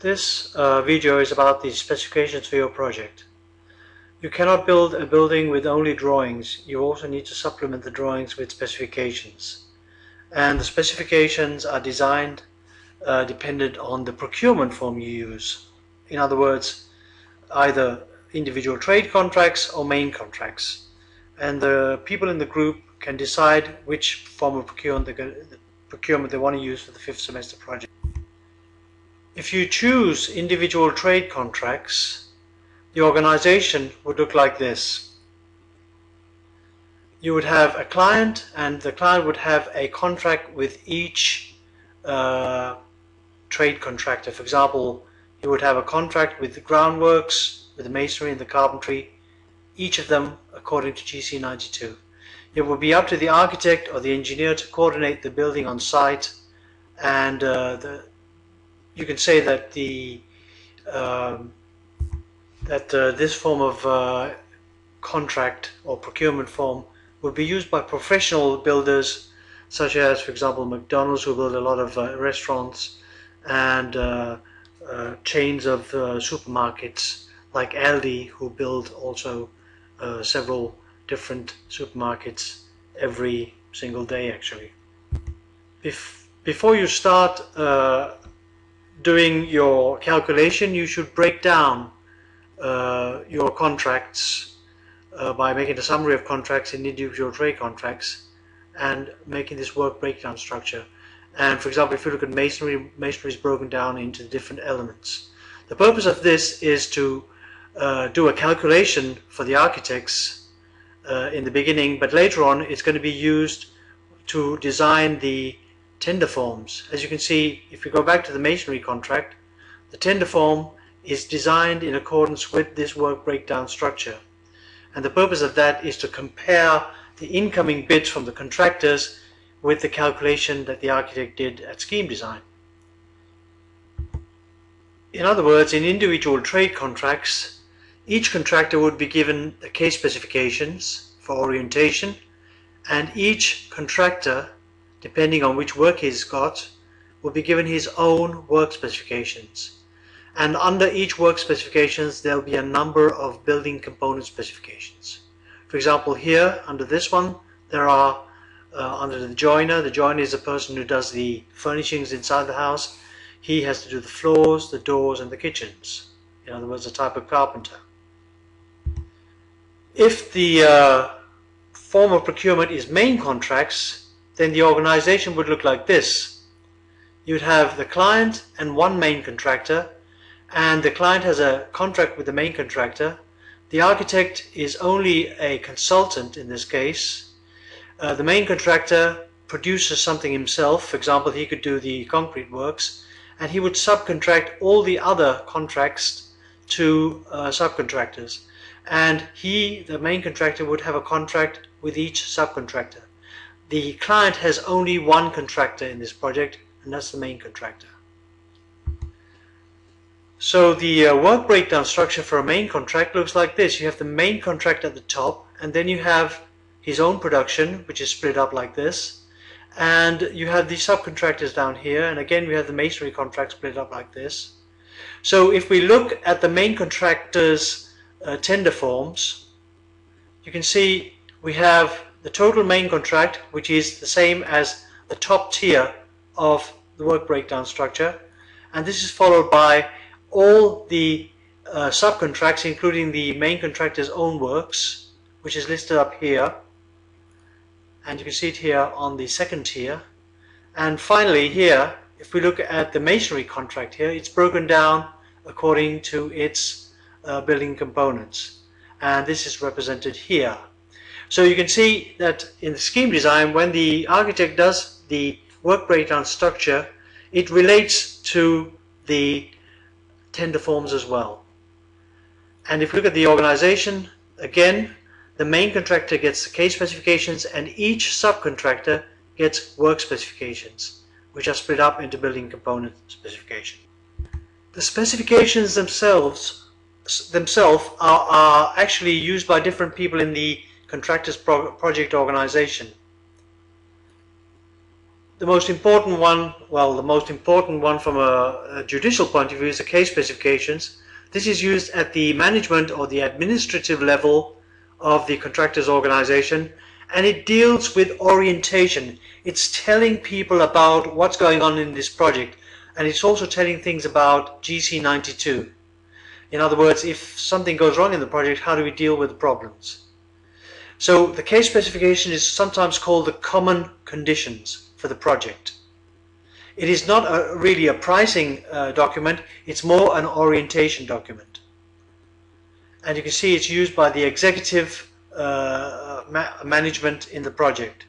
This video is about the specifications for your project. You cannot build a building with only drawings. You also need to supplement the drawings with specifications. And the specifications are designed dependent on the procurement form you use. In other words, either individual trade contracts or main contracts. And the people in the group can decide which form of procurement they want to use for the 5th semester project. If you choose individual trade contracts, the organization would look like this. You would have a client, and the client would have a contract with each trade contractor. For example, you would have a contract with the groundworks, with the masonry and the carpentry, each of them according to GC 92. It would be up to the architect or the engineer to coordinate the building on site, and you can say that this form of contract or procurement form would be used by professional builders, such as, for example, McDonald's, who build a lot of restaurants, and chains of supermarkets like Aldi, who build also several different supermarkets every single day actually. Before you start doing your calculation, you should break down your contracts by making a summary of contracts in individual trade contracts and making this work breakdown structure. And for example, if you look at masonry, masonry is broken down into different elements. The purpose of this is to do a calculation for the architects in the beginning, but later on it's going to be used to design the tender forms. As you can see, if you go back to the masonry contract, the tender form is designed in accordance with this work breakdown structure. And the purpose of that is to compare the incoming bids from the contractors with the calculation that the architect did at scheme design. In other words, in individual trade contracts, each contractor would be given the case specifications for orientation, and each contractor, depending on which work he's got, will be given his own work specifications. And under each work specifications there will be a number of building component specifications. For example, here under this one there are under the joiner is the person who does the furnishings inside the house. He has to do the floors, the doors and the kitchens. In other words, a type of carpenter. If the form of procurement is main contracts, then the organization would look like this. You'd have the client and one main contractor, and the client has a contract with the main contractor. The architect is only a consultant in this case. The main contractor produces something himself. For example, he could do the concrete works, and he would subcontract all the other contracts to subcontractors. And the main contractor, would have a contract with each subcontractor. The client has only one contractor in this project, and that's the main contractor. So the work breakdown structure for a main contract looks like this. You have the main contract at the top, and then you have his own production, which is split up like this, and you have the subcontractors down here, and again we have the masonry contract split up like this. So if we look at the main contractor's tender forms, you can see we have the total main contract, which is the same as the top tier of the work breakdown structure, and this is followed by all the subcontracts, including the main contractor's own works, which is listed up here, and you can see it here on the second tier. And finally here, if we look at the masonry contract here, it's broken down according to its building components, and this is represented here. So you can see that in the scheme design, when the architect does the work breakdown structure, it relates to the tender forms as well. And if we look at the organization, again, the main contractor gets the case specifications, and each subcontractor gets work specifications, which are split up into building component specifications. The specifications themselves are actually used by different people in the contractor's project organization. the most important one, well, the most important one from a judicial point of view is the case specifications. This is used at the management or the administrative level of the contractor's organization, and it deals with orientation. It's telling people about what's going on in this project, and it's also telling things about GC 92. In other words, if something goes wrong in the project, how do we deal with the problems? So the case specification is sometimes called the common conditions for the project. It is not really a pricing document, it's more an orientation document. And you can see it's used by the executive management in the project.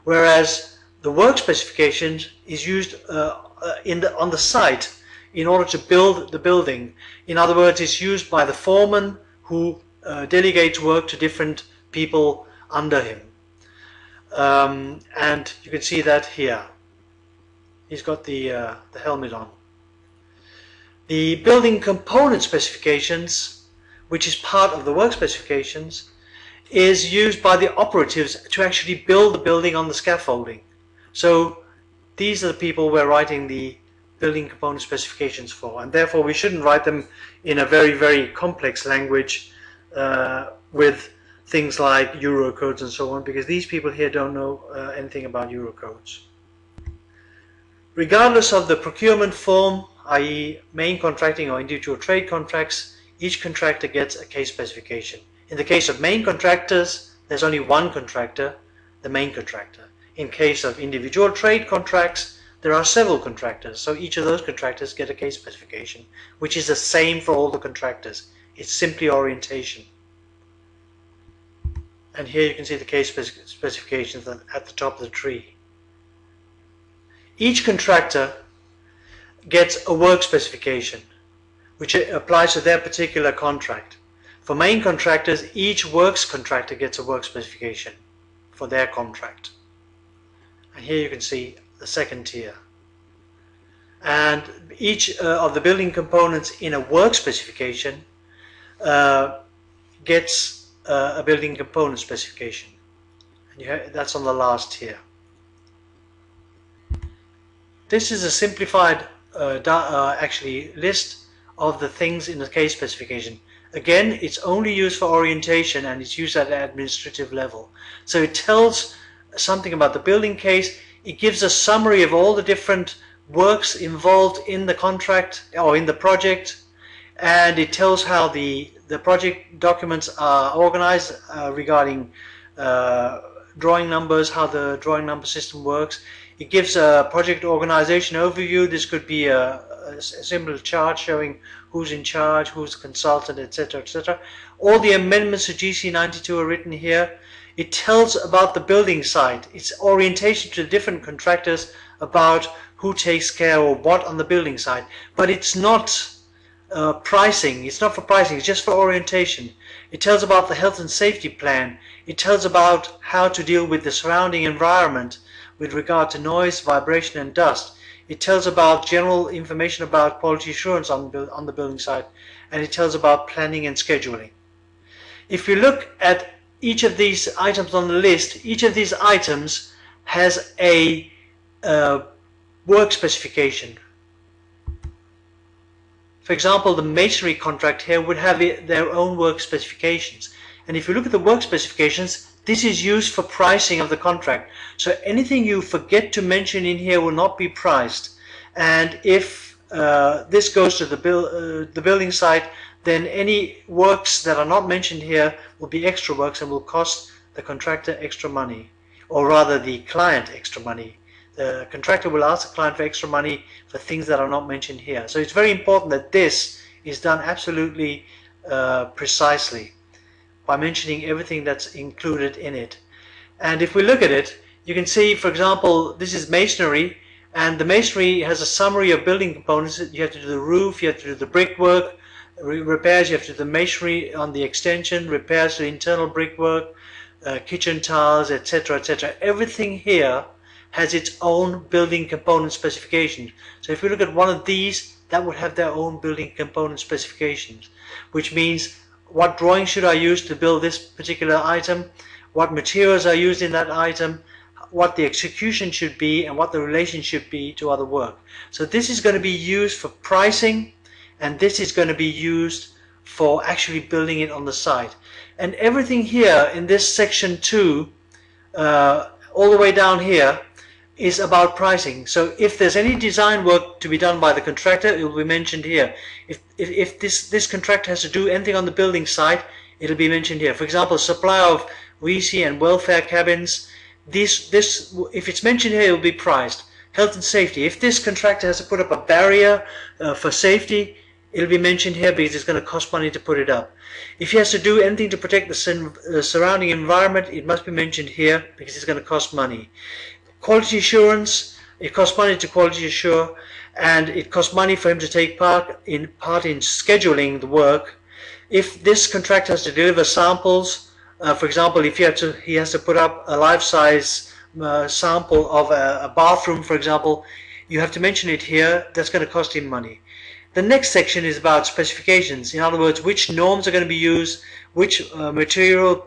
Whereas the work specification is used on the site in order to build the building. In other words, it's used by the foreman who delegates work to different people under him. And you can see that here. He's got the helmet on. The building component specifications, which is part of the work specifications, is used by the operatives to actually build the building on the scaffolding. So these are the people we're writing the building component specifications for, and therefore we shouldn't write them in a very, very complex language with things like Eurocodes and so on, because these people here don't know anything about Eurocodes. Regardless of the procurement form, i.e. main contracting or individual trade contracts, each contractor gets a case specification. In the case of main contractors, there's only one contractor, the main contractor. In case of individual trade contracts, there are several contractors, so each of those contractors get a case specification, which is the same for all the contractors. It's simply orientation. And here you can see the case specifications at the top of the tree. Each contractor gets a work specification, which applies to their particular contract. For main contractors, each works contractor gets a work specification for their contract. And here you can see the second tier. And each of the building components in a work specification gets a building component specification. And that's on the last tier. This is a simplified actually list of the things in the case specification. Again, it's only used for orientation and it's used at an administrative level. So it tells something about the building case. It gives a summary of all the different works involved in the contract or in the project, and it tells how the project documents are organized regarding drawing numbers, how the drawing number system works. It gives a project organization overview. This could be a simple chart showing who's in charge, who's the consultant, etc., etc. All the amendments to GC 92 are written here. It tells about the building site. It's orientation to different contractors about who takes care of what on the building site. But it's not pricing. It's not for pricing. It's just for orientation. It tells about the health and safety plan. It tells about how to deal with the surrounding environment with regard to noise, vibration and dust. It tells about general information about quality assurance on the building site, and it tells about planning and scheduling. If you look at each of these items on the list, each of these items has a work specification. For example, the masonry contract here would have their own work specifications. And if you look at the work specifications, this is used for pricing of the contract. So anything you forget to mention in here will not be priced. And if this goes to the building site, then any works that are not mentioned here will be extra works and will cost the contractor extra money, or rather the client extra money. The contractor will ask the client for extra money for things that are not mentioned here. So it's very important that this is done absolutely precisely by mentioning everything that's included in it. And if we look at it, you can see, for example, this is masonry, and the masonry has a summary of building components. You have to do the roof, you have to do the brickwork, repairs, you have to do the masonry on the extension, repairs to the internal brickwork, kitchen tiles, etc., etc. Everything here has its own building component specification. So if we look at one of these, that would have their own building component specifications, which means what drawing should I use to build this particular item, what materials are used in that item, what the execution should be and what the relation should be to other work. So this is going to be used for pricing, and this is going to be used for actually building it on the site. And everything here in this section 2, all the way down here, is about pricing. So if there's any design work to be done by the contractor, it will be mentioned here. If this contractor has to do anything on the building site, it'll be mentioned here. For example, supply of WC and welfare cabins. If it's mentioned here, it will be priced. Health and safety. If this contractor has to put up a barrier for safety, it'll be mentioned here because it's going to cost money to put it up. If he has to do anything to protect the surrounding environment, it must be mentioned here because it's going to cost money. Quality assurance, it costs money to quality assure, and it costs money for him to take part in scheduling the work. If this contractor has to deliver samples, for example, if he has to put up a life-size sample of a bathroom, for example, you have to mention it here. That's going to cost him money. The next section is about specifications. In other words, which norms are going to be used, which material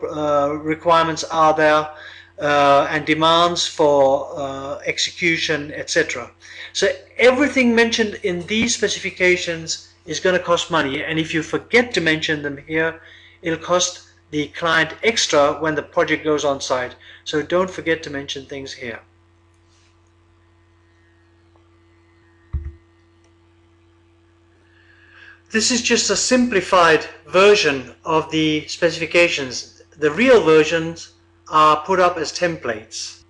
requirements are there, and demands for execution, etc. So everything mentioned in these specifications is going to cost money, and if you forget to mention them here, it'll cost the client extra when the project goes on site. So don't forget to mention things here. This is just a simplified version of the specifications. The real versions are put up as templates.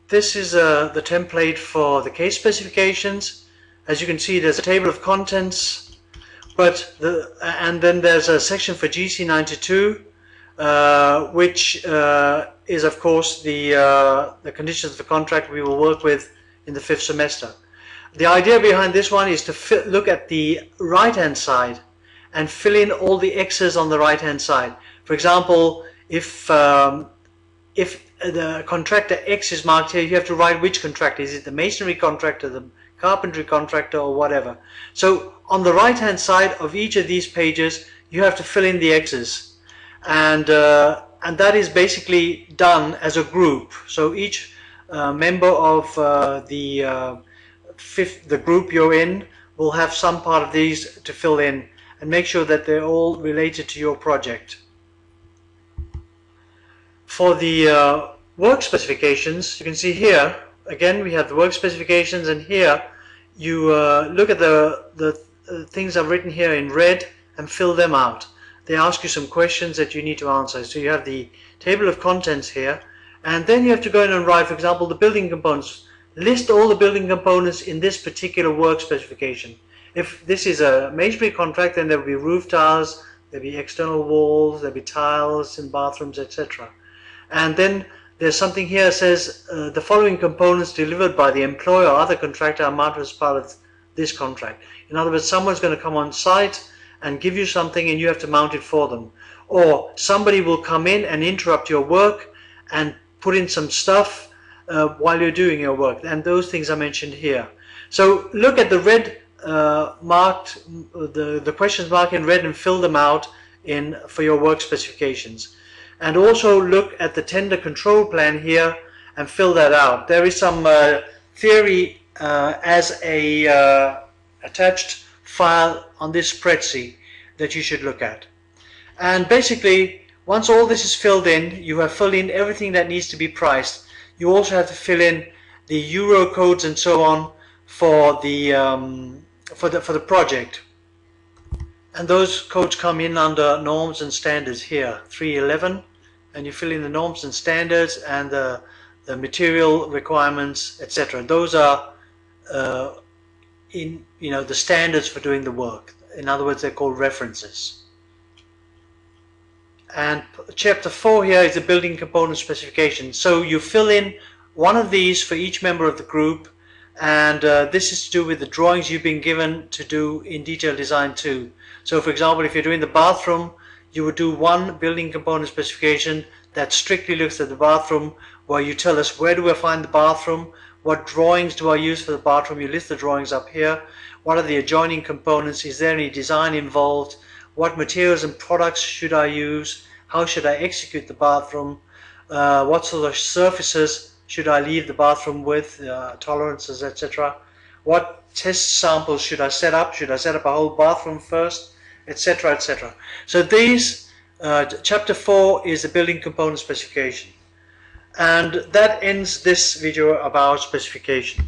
This is the template for the case specifications. As you can see, there's a table of contents, and then there's a section for GC92, which is of course the conditions of the contract we will work with in the 5th semester. The idea behind this one is to look at the right hand side and fill in all the X's on the right hand side. For example, if the contractor X is marked here, you have to write which contractor. Is it the masonry contractor, the carpentry contractor, or whatever? So on the right hand side of each of these pages, you have to fill in the X's, and that is basically done as a group. So each member of the group you're in will have some part of these to fill in, and make sure that they're all related to your project. For the work specifications, you can see here, again, we have the work specifications, and here you look at the things I've written here in red and fill them out. They ask you some questions that you need to answer. So you have the table of contents here, and then you have to go in and write, for example, the building components. List all the building components in this particular work specification. If this is a masonry contract, then there will be roof tiles, there will be external walls, there will be tiles in bathrooms, etc. And then there's something here that says the following components delivered by the employer or other contractor are mounted as part of this contract. In other words, someone's going to come on site and give you something and you have to mount it for them. Or somebody will come in and interrupt your work and put in some stuff while you're doing your work, and those things are mentioned here. So look at the red marked, the questions marked in red, and fill them out for your work specifications. And also look at the tender control plan here and fill that out. There is some theory as a attached file on this spreadsheet that you should look at. And basically, once all this is filled in, you have filled in everything that needs to be priced. You also have to fill in the euro codes and so on for the project. And those codes come in under norms and standards here, 311, and you fill in the norms and standards and the material requirements, etc. Those are the standards for doing the work. In other words, they're called references. And chapter 4 here is the building component specification. So you fill in one of these for each member of the group, and this is to do with the drawings you've been given to do in detail design 2. So for example, if you're doing the bathroom, you would do one building component specification that strictly looks at the bathroom, where you tell us where do I find the bathroom, what drawings do I use for the bathroom, you list the drawings up here, what are the adjoining components, is there any design involved, what materials and products should I use, how should I execute the bathroom, what sort of surfaces should I leave the bathroom with, tolerances, etc. What test samples should I set up? Should I set up a whole bathroom first, etc., etc. So these, chapter 4 is the building component specification. And that ends this video about specification.